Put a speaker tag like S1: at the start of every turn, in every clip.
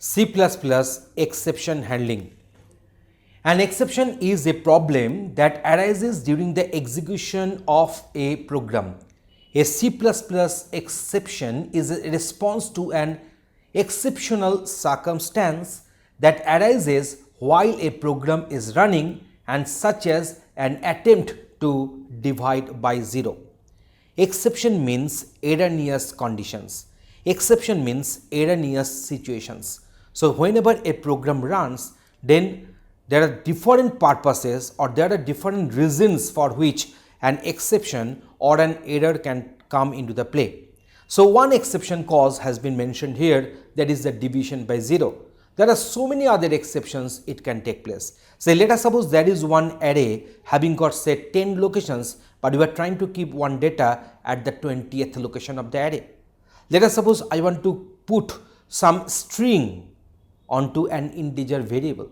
S1: C++ exception handling. An exception is a problem that arises during the execution of a program. A C++ exception is a response to an exceptional circumstance that arises while a program is running, and such as an attempt to divide by 0. Exception means erroneous conditions. Exception means erroneous situations. So whenever a program runs, then there are different purposes or there are different reasons for which an exception or an error can come into the play. So one exception cause has been mentioned here, that is the division by 0. There are so many other exceptions it can take place. Say let us suppose there is one array having got say 10 locations, but we are trying to keep one data at the 20th location of the array. Let us suppose I want to put some string onto an integer variable.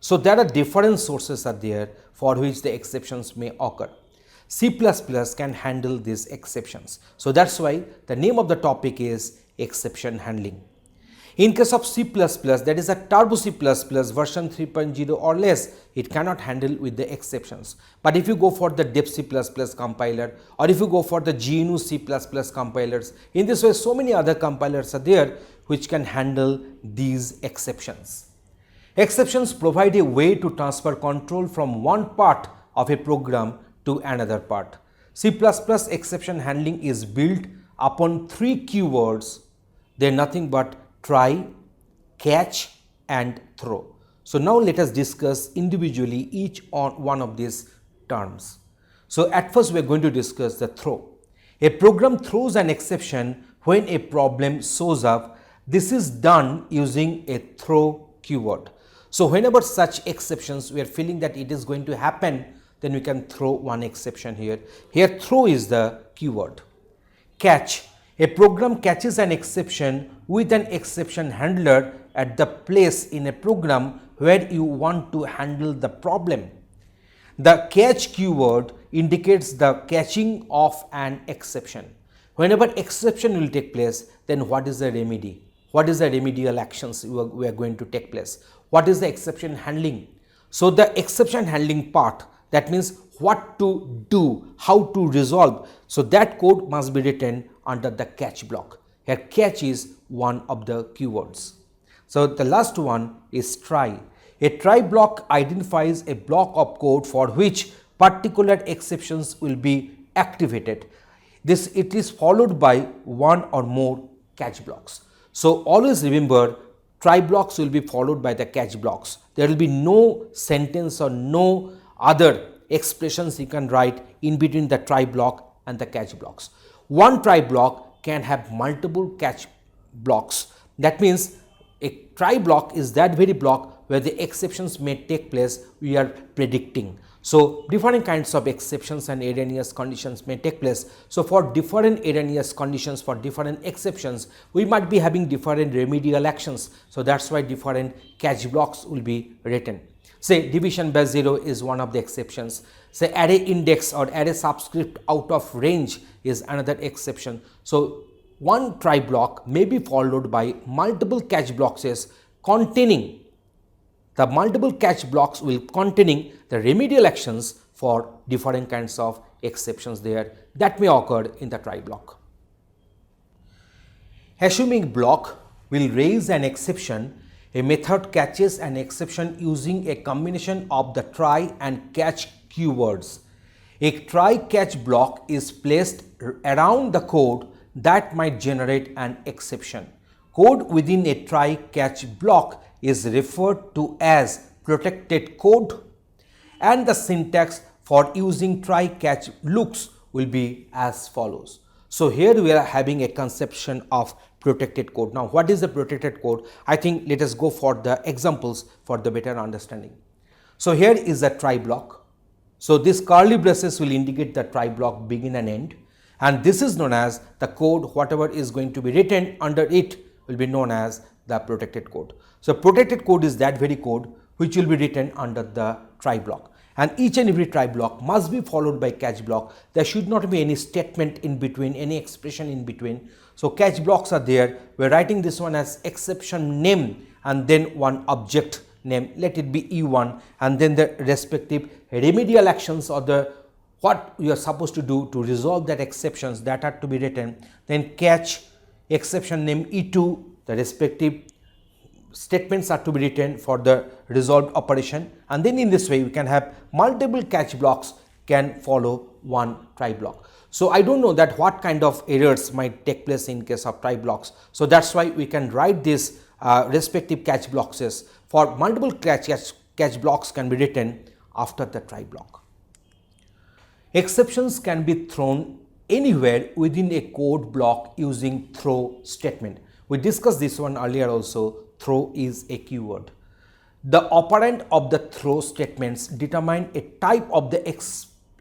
S1: So there are different sources are there for which the exceptions may occur. C++ can handle these exceptions. So that's why the name of the topic is exception handling. In case of C++, that is a Turbo C++ version 3.0 or less, it cannot handle with the exceptions. But if you go for the Dev C++ compiler, or if you go for the GNU C++ compilers, in this way so many other compilers are there which can handle these exceptions. Exceptions provide a way to transfer control from one part of a program to another part. C++ exception handling is built upon 3 keywords. They are nothing but try, catch and throw. So now let us discuss individually each one of these terms. So at first we are going to discuss the throw. A program throws an exception when a problem shows up. This is done using a throw keyword. So whenever such exceptions we are feeling that it is going to happen, then we can throw one exception here. Here throw is the keyword. Catch. A program catches an exception with an exception handler at the place in a program where you want to handle the problem. The catch keyword indicates the catching of an exception. Whenever exception will take place, then what is the remedy? What is the remedial actions we are going to take place? What is the exception handling? So the exception handling part, that means what to do, how to resolve. So that code must be written under the catch block. Here catch is one of the keywords. So the last one is try. A try block identifies a block of code for which particular exceptions will be activated. It is followed by one or more catch blocks. So always remember, try blocks will be followed by the catch blocks. There will be no sentence or no other expressions you can write in between the try block and the catch blocks. One try block can have multiple catch blocks. That means a try block is that very block where the exceptions may take place we are predicting. So different kinds of exceptions and erroneous conditions may take place. So for different erroneous conditions, for different exceptions, we might be having different remedial actions. So that's why different catch blocks will be written. Say division by 0 is one of the exceptions. Say array index or array subscript out of range is another exception. So one try block may be followed by multiple catch blocks containing the multiple catch blocks will containing the remedial actions for different kinds of exceptions there that may occur in the try block. Assuming block will raise an exception, a method catches an exception using a combination of the try and catch keywords. A try catch block is placed around the code that might generate an exception. Code within a try catch block is referred to as protected code, and the syntax for using try catch looks will be as follows. So here we are having a conception of protected code. Now what is the protected code? I think let us go for the examples for the better understanding. So here is a try block. So this curly braces will indicate the try block begin and end, and this is known as the code. Whatever is going to be written under it will be known as the protected code. So protected code is that very code which will be written under the try block, and each and every try block must be followed by catch block. There should not be any statement in between, any expression in between. So catch blocks are there. We are writing this one as exception name and then one object name, let it be E1, and then the respective remedial actions or the what you are supposed to do to resolve that exceptions that are to be written. Then catch exception name E2, the respective statements are to be written for the resolved operation, and then in this way we can have multiple catch blocks can follow one try block. So I don't know that what kind of errors might take place in case of try blocks. So that's why we can write this respective catch blocks for multiple catch blocks can be written after the try block. Exceptions can be thrown anywhere within a code block using throw statement. We discussed this one earlier also. Throw is a keyword. The operand of the throw statements determine a type of the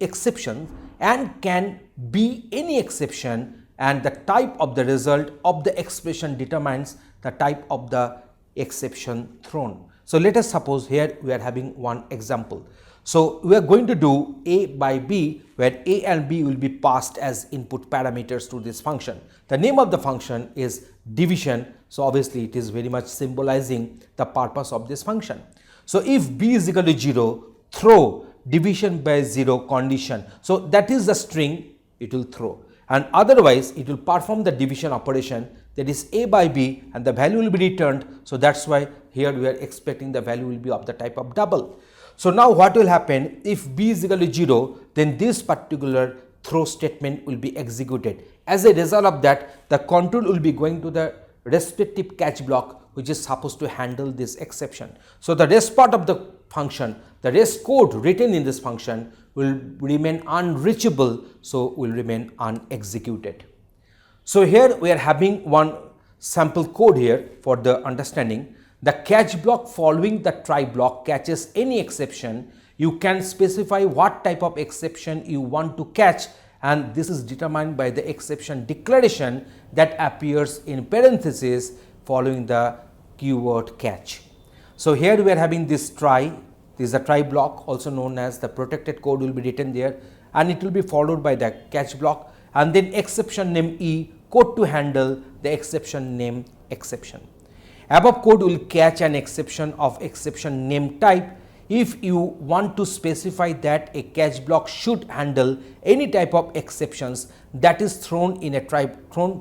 S1: exception and can be any exception, and the type of the result of the expression determines the type of the exception thrown. So let us suppose here we are having one example. So we are going to do A by B, where A and B will be passed as input parameters to this function. The name of the function is division. So obviously it is very much symbolizing the purpose of this function. So if B is equal to 0, throw division by 0 condition. So that is the string it will throw, and otherwise it will perform the division operation, that is A by B, and the value will be returned. So that's why here we are expecting the value will be of the type of double. So now what will happen if B is equal to 0, then this particular throw statement will be executed. As a result of that, the control will be going to the respective catch block which is supposed to handle this exception. So the rest part of the function, the rest code written in this function will remain unreachable, so will remain unexecuted. So here we are having one sample code here for the understanding. The catch block following the try block catches any exception. You can specify what type of exception you want to catch, and this is determined by the exception declaration that appears in parentheses following the keyword catch. So here we are having this try. This is a try block, also known as the protected code, will be written there, and it will be followed by the catch block, and then exception name E, code to handle the exception name exception. Above code will catch an exception of exception name type. If you want to specify that a catch block should handle any type of exceptions that is thrown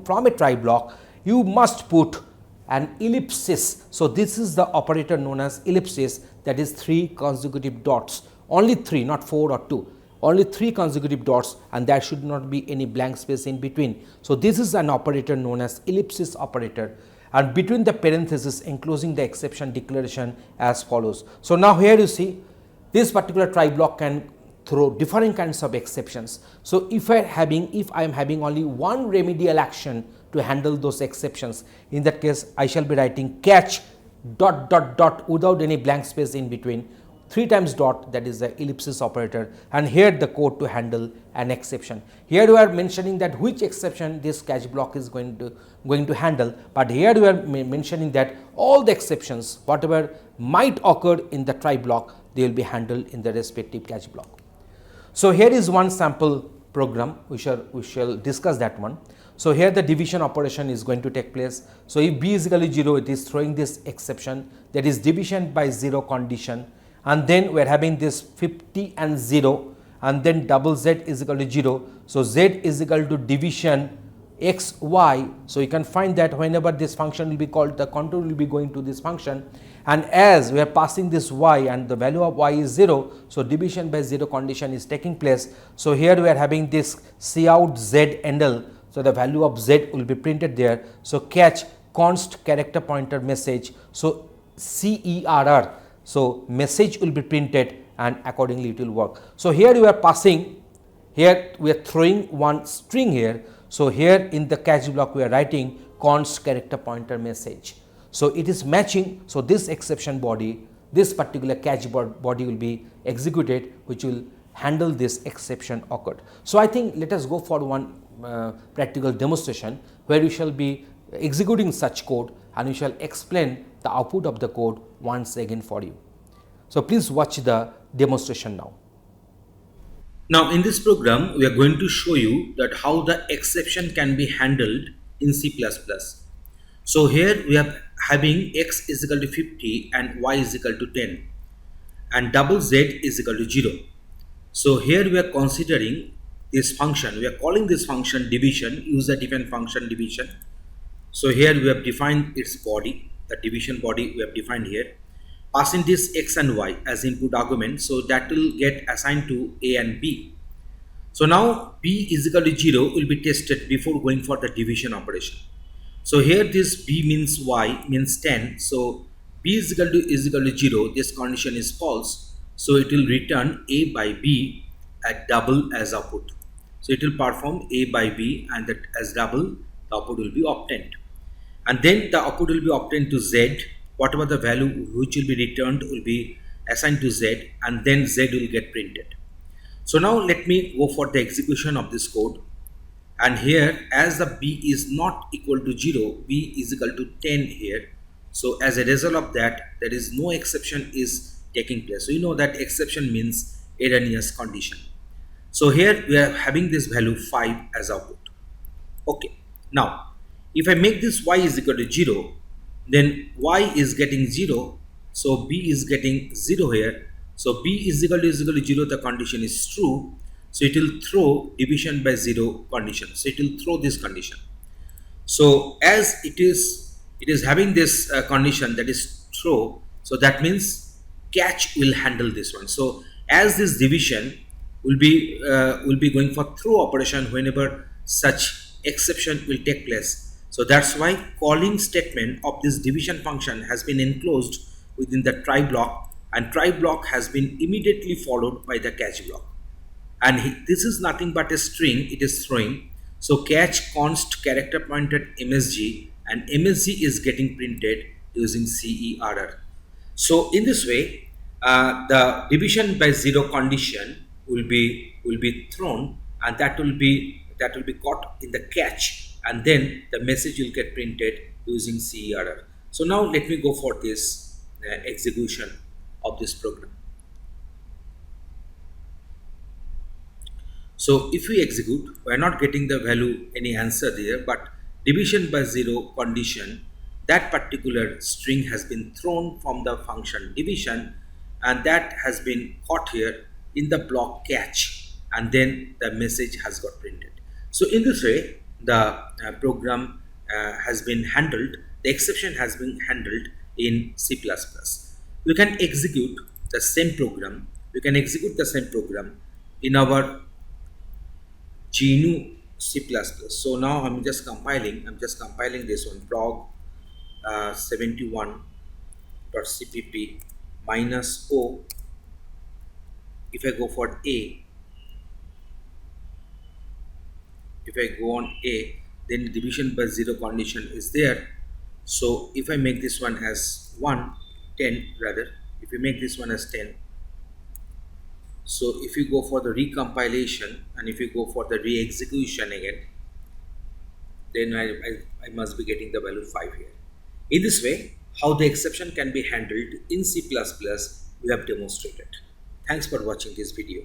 S1: from a try block, you must put an ellipsis. So this is the operator known as ellipsis, that is 3 consecutive dots, only 3, not 4 or 2, only 3 consecutive dots, and there should not be any blank space in between. So this is an operator known as ellipsis operator, and between the parentheses enclosing the exception declaration as follows. So now here you see this particular try block can throw different kinds of exceptions. So if I am having only one remedial action to handle those exceptions, in that case I shall be writing catch dot dot dot without any blank space in between, 3 times dot, that is the ellipsis operator, and here the code to handle an exception. Here we are mentioning that which exception this catch block is going to handle, but here we are mentioning that all the exceptions whatever might occur in the try block, they will be handled in the respective catch block. So here is one sample program, we shall discuss that one. So here the division operation is going to take place. So if B is equal to 0, it is throwing this exception, that is division by 0 condition, and then we are having this 50 and 0, and then double z is equal to 0. So z is equal to division x y. So you can find that whenever this function will be called, the control will be going to this function, and as we are passing this y and the value of y is 0, so division by 0 condition is taking place. So here we are having this cout z endl, so the value of z will be printed there. So catch const character pointer message, so CERR, so message will be printed and accordingly it will work. So here we are passing, here we are throwing one string here. So here in the catch block we are writing const character pointer message. So it is matching. So this exception body, this particular catch body will be executed, which will handle this exception occurred. So I think let us go for one practical demonstration where we shall be executing such code and we shall explain the output of the code once again for you. So please watch the demonstration now. Now in this program we are going to show you that how the exception can be handled in C++. So here we are having x is equal to 50 and y is equal to 10 and double z is equal to 0. So here we are considering this function, we are calling this function division, user defined function division. So here we have defined its body, the division body we have defined here, passing this x and y as input argument, so that will get assigned to a and b. So now b is equal to 0 will be tested before going for the division operation. So here this b means y means 10. So b is equal to 0. This condition is false. So it will return a by b at double as output. So it will perform a by b and that as double the output will be obtained. And then the output will be obtained to z. Whatever the value which will be returned will be assigned to z and then z will get printed. So now let me go for the execution of this code. And here as the b is not equal to 0, b is equal to 10 here. So as a result of that, there is no exception is taking place. So you know that exception means erroneous condition. So here we are having this value 5 as output. Okay. Now if I make this y is equal to 0, then y is getting 0. So b is getting 0 here. So b is equal to 0, the condition is true. So it will throw division by 0 condition. So it will throw this condition. So as it is having this condition that is throw. So that means catch will handle this one. So as this division will be going for throw operation whenever such exception will take place. So that's why calling statement of this division function has been enclosed within the try block, and try block has been immediately followed by the catch block. And this is nothing but a string it is throwing. So catch const character pointed msg, and msg is getting printed using CERR. So in this way, the division by 0 condition will be thrown, and that will be caught in the catch, and then the message will get printed using CERR. So now let me go for this execution of this program. So if we execute, we are not getting the value any answer there, but division by 0 condition, that particular string has been thrown from the function division, and that has been caught here in the block catch, and then the message has got printed. So in this way the program has been handled, the exception has been handled in C++. We can execute the same program, in our GNU C++. So now I'm just compiling this one, prog 71.cpp -o. If I go for A, if I go on A, then division by 0 condition is there. So if I make this one as 10 rather, if we make this one as 10, so if you go for the recompilation and if you go for the re-execution again, then I must be getting the value 5 here. In this way, how the exception can be handled in C++, we have demonstrated. Thanks for watching this video.